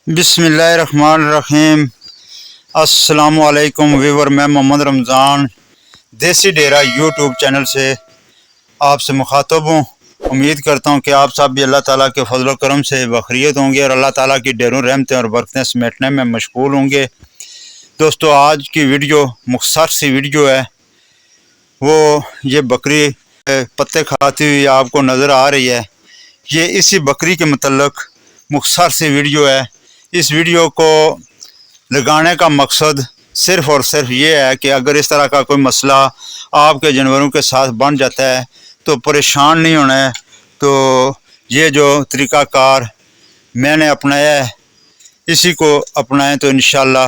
بسم اللہ الرحمن الرحیم۔ السلام علیکم ویور، میں محمد رمضان دیسی ڈیرہ یوٹیوب چینل سے آپ سے مخاطب ہوں۔ امید کرتا ہوں کہ آپ سب بھی اللہ تعالیٰ کے فضل و کرم سے بخیریت ہوں گے اور اللہ تعالیٰ کی ڈھیروں رحمتیں اور برکتیں سمیٹنے میں مشغول ہوں گے۔ دوستو، آج کی ویڈیو مختصر سی ویڈیو ہے، وہ یہ بکری پتے کھاتی ہوئی آپ کو نظر آ رہی ہے، یہ اسی بکری کے متعلق مختصر سی ویڈیو ہے۔ اس ویڈیو کو لگانے کا مقصد صرف اور صرف یہ ہے کہ اگر اس طرح کا کوئی مسئلہ آپ کے جانوروں کے ساتھ بن جاتا ہے تو پریشان نہیں ہونا ہے۔ تو یہ جو طریقہ کار میں نے اپنایا ہے، اسی کو اپنائیں تو انشاءاللہ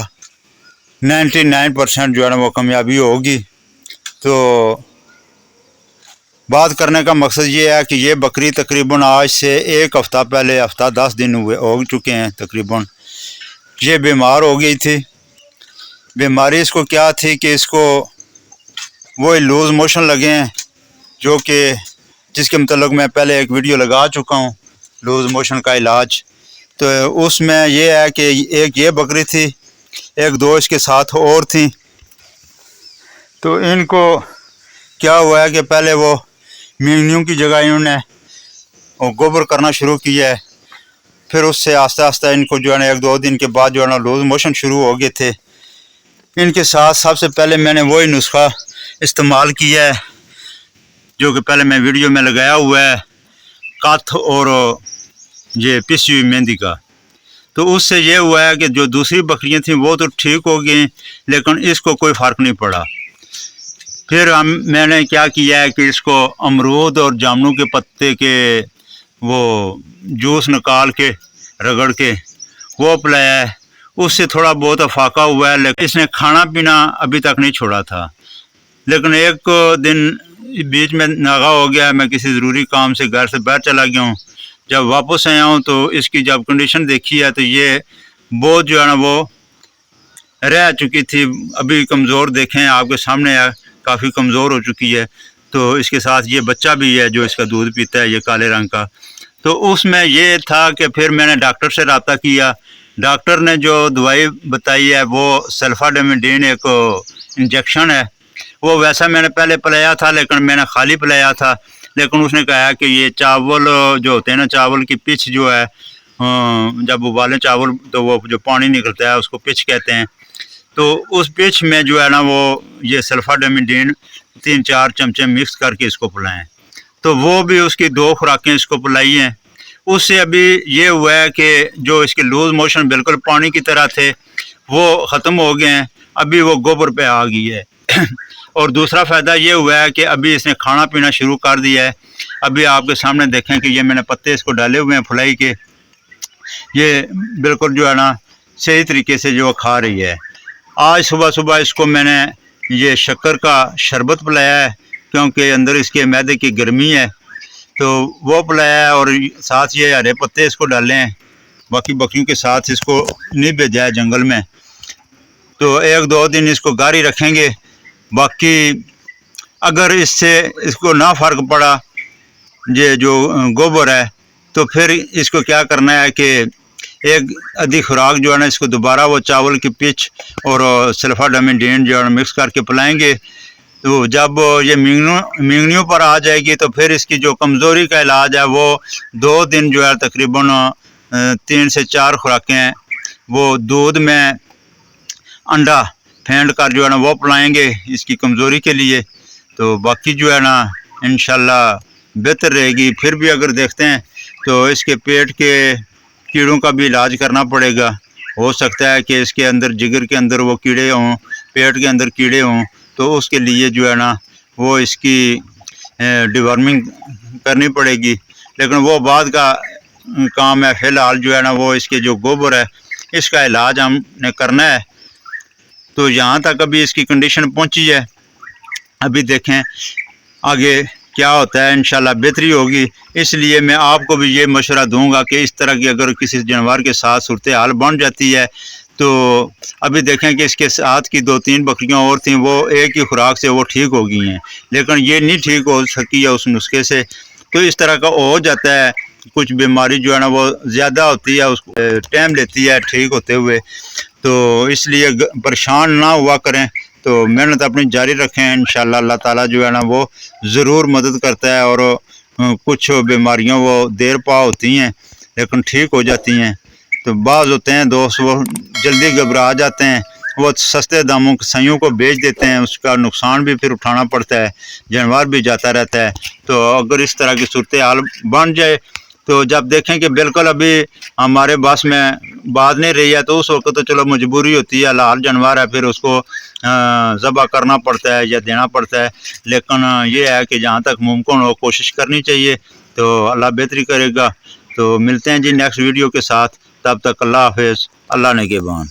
99% جو ہے نا وہ کامیابی ہوگی۔ تو بات کرنے کا مقصد یہ ہے کہ یہ بکری تقریباً آج سے ایک ہفتہ پہلے، ہفتہ 10 دن ہو چکے ہیں تقریباً، یہ بیمار ہو گئی تھی۔ بیماری اس کو کیا تھی کہ اس کو وہ لوز موشن لگے ہیں، جو کہ جس کے متعلق میں پہلے ایک ویڈیو لگا چکا ہوں، لوز موشن کا علاج۔ تو اس میں یہ ہے کہ ایک یہ بکری تھی، ایک دو اس کے ساتھ اور تھیں۔ تو ان کو کیا ہوا ہے کہ پہلے وہ مینگنیوں کی جگہ انہوں نے گوبر کرنا شروع کیا ہے، پھر اس سے آہستہ آہستہ ان کو جو ہے نا ایک دو دن کے بعد جو ہے نا لوز موشن شروع ہو گئے تھے۔ ان کے ساتھ سب سے پہلے میں نے وہی نسخہ استعمال کیا ہے جو کہ پہلے میں ویڈیو میں لگایا ہوا ہے، کاتھ اور یہ پسی ہوئی مہندی کا۔ تو اس سے یہ ہوا ہے کہ جو دوسری بکریاں تھیں وہ تو ٹھیک ہو گئیں، لیکن اس کو کوئی فرق نہیں پڑا۔ پھر میں نے کیا کیا ہے کہ اس کو امرود اور جامنوں کے پتے کے وہ جوس نکال کے رگڑ کے وہ پلایا ہے۔ اس سے تھوڑا بہت افاقہ ہوا ہے، لیکن اس نے کھانا پینا ابھی تک نہیں چھوڑا تھا۔ لیکن ایک دن بیچ میں ناغا ہو گیا، میں کسی ضروری کام سے گھر سے باہر چلا گیا ہوں۔ جب واپس آیا ہوں تو اس کی جب کنڈیشن دیکھی ہے تو یہ بہت جو ہے نا وہ رہ چکی تھی، ابھی کمزور دیکھیں آپ کے سامنے ہے، کافی کمزور ہو چکی ہے۔ تو اس کے ساتھ یہ بچہ بھی ہے جو اس کا دودھ پیتا ہے، یہ کالے رنگ کا۔ تو اس میں یہ تھا کہ پھر میں نے ڈاکٹر سے رابطہ کیا۔ ڈاکٹر نے جو دوائی بتائی ہے وہ سلفاڈیمڈین ایک انجیکشن ہے، وہ ویسا میں نے پہلے پلایا تھا لیکن میں نے خالی پلایا تھا، لیکن اس نے کہا کہ یہ چاول جو ہوتے ہیں نا، چاول کی پچ جو ہے، جب ابالیں چاول تو وہ جو پانی نکلتا ہے اس کو پچ کہتے ہیں۔ تو اس پچ میں جو ہے نا وہ یہ سلفاڈیمڈین 3-4 چمچے مکس کر کے اس کو پلائیں۔ تو وہ بھی اس کی 2 خوراکیں اس کو پلائی ہیں۔ اس سے ابھی یہ ہوا ہے کہ جو اس کے لوز موشن بالکل پانی کی طرح تھے وہ ختم ہو گئے ہیں، ابھی وہ گوبر پہ آ گئی ہے۔ اور دوسرا فائدہ یہ ہوا ہے کہ ابھی اس نے کھانا پینا شروع کر دیا ہے۔ ابھی آپ کے سامنے دیکھیں کہ یہ میں نے پتے اس کو ڈالے ہوئے ہیں پھلائی کے، یہ بالکل جو ہے نا صحیح طریقے سے جو کھا رہی ہے۔ آج صبح صبح اس کو میں نے یہ شکر کا شربت پلایا ہے، کیونکہ اندر اس کے معدے کی گرمی ہے، تو وہ پلایا ہے، اور ساتھ یہ ہرے پتے اس کو ڈالے ہیں۔ باقی بکریوں کے ساتھ اس کو نہیں بھیجا ہے جنگل میں، تو 1-2 دن اس کو گاری رکھیں گے۔ باقی اگر اس سے اس کو نہ فرق پڑا یہ جو گوبر ہے، تو پھر اس کو کیا کرنا ہے کہ ایک آدھی خوراک جو ہے نا اس کو دوبارہ وہ چاول کی پچ اور سلفاڈیمڈین جو ہے مکس کر کے پلائیں گے۔ تو جب یہ مینگنیوں پر آ جائے گی تو پھر اس کی جو کمزوری کا علاج ہے وہ 2 دن جو ہے تقریباً 3 سے 4 خوراکیں وہ دودھ میں انڈا پھینٹ کر جو ہے نا وہ پلائیں گے اس کی کمزوری کے لیے۔ تو باقی جو ہے نا انشاءاللہ بہتر رہے گی۔ پھر بھی اگر دیکھتے ہیں تو اس کے پیٹ کے کیڑوں کا بھی علاج کرنا پڑے گا۔ ہو سکتا ہے کہ اس کے اندر جگر کے اندر وہ کیڑے ہوں، پیٹ کے اندر کیڑے ہوں، تو اس کے لیے جو ہے نا وہ اس کی ڈیورمنگ کرنی پڑے گی، لیکن وہ بعد کا کام ہے۔ فی الحال جو ہے نا وہ اس کے جو گوبر ہے اس کا علاج ہم نے کرنا ہے۔ تو یہاں تک ابھی اس کی کنڈیشن پہنچی ہے، ابھی دیکھیں آگے کیا ہوتا ہے، انشاءاللہ بہتری ہوگی۔ اس لیے میں آپ کو بھی یہ مشورہ دوں گا کہ اس طرح کی اگر کسی جانور کے ساتھ صورتحال بن جاتی ہے تو ابھی دیکھیں کہ اس کے ساتھ کی 2-3 بکریاں اور تھیں، وہ ایک ہی خوراک سے وہ ٹھیک ہو گئی ہیں، لیکن یہ نہیں ٹھیک ہو سکی ہے اس نسخے سے۔ تو اس طرح کا ہو جاتا ہے کچھ بیماری جو ہے نا وہ زیادہ ہوتی ہے، اس کو ٹائم لیتی ہے ٹھیک ہوتے ہوئے، تو اس لیے پریشان نہ ہوا کریں، تو محنت اپنی جاری رکھیں، انشاءاللہ اللہ تعالیٰ جو ہے نا وہ ضرور مدد کرتا ہے، اور کچھ بیماریاں وہ دیر پا ہوتی ہیں لیکن ٹھیک ہو جاتی ہیں۔ تو بعض ہوتے ہیں دوست وہ جلدی گھبرا جاتے ہیں، وہ سستے داموں کسائیوں کو بیچ دیتے ہیں، اس کا نقصان بھی پھر اٹھانا پڑتا ہے، جانور بھی جاتا رہتا ہے۔ تو اگر اس طرح کی صورتحال بن جائے تو جب دیکھیں کہ بالکل ابھی ہمارے بس میں بات نہیں رہی ہے، تو اس وقت تو چلو مجبوری ہوتی ہے، حلال جانور ہے، پھر اس کو ذبح کرنا پڑتا ہے یا دینا پڑتا ہے، لیکن یہ ہے کہ جہاں تک ممکن ہو کوشش کرنی چاہیے، تو اللہ بہتری کرے گا۔ تو ملتے ہیں جی نیکسٹ ویڈیو کے ساتھ، تب تک اللہ حافظ، اللہ نگہبان۔